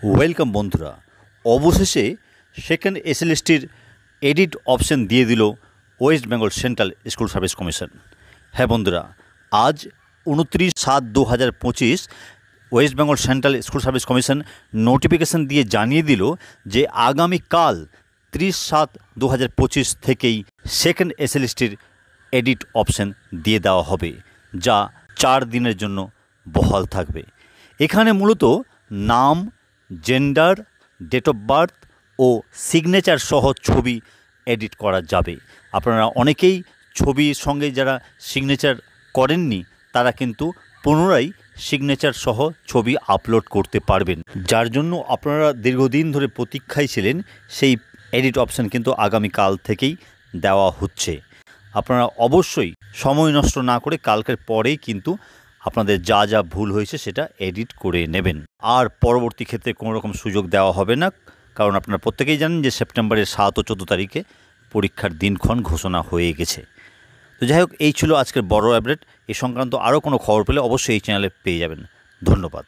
Welcome বন্ধুরা, অবশেষে second এসএলএসটির edit option দিয়ে দিল West Bengal central school service commission. হ্যাঁ বন্ধুরা, আজ 29/7/2025 West Bengal central school service commission notification দিয়ে জানিয়ে দিল যে আগামীকাল 30/7/2025 থেকেই সেকেন্ড এসএলএসটির এডিট অপশন দিয়ে দেওয়া হবে, যা 4 দিনের জন্য বহাল থাকবে। এখানে মূলত নাম, জেন্ডার, ডেট অফ বার্থ ও সিগনেচার সহ ছবি এডিট করা যাবে। আপনারা অনেকেই ছবির সঙ্গে যারা সিগনেচার করেননি তারা কিন্তু পুনরায় সিগনেচার সহ ছবি আপলোড করতে পারবেন, যার জন্য আপনারা দীর্ঘদিন ধরে প্রতীক্ষায় ছিলেন। সেই এডিট অপশান কিন্তু আগামীকাল থেকেই দেওয়া হচ্ছে। আপনারা অবশ্যই সময় নষ্ট না করে কালকের পরেই কিন্তু আপনাদের যা যা ভুল হয়েছে সেটা এডিট করে নেবেন। আর পরবর্তী ক্ষেত্রে কোনো রকম সুযোগ দেওয়া হবে না, কারণ আপনারা প্রত্যেকেই জানেন যে সেপ্টেম্বরের 7 ও 14 তারিখে পরীক্ষার দিনক্ষণ ঘোষণা হয়ে গেছে। তো যাই হোক, এই ছিল আজকের বড় আপডেট। এই সংক্রান্ত আরও কোনো খবর পেলে অবশ্যই এই চ্যানেলে পেয়ে যাবেন। ধন্যবাদ।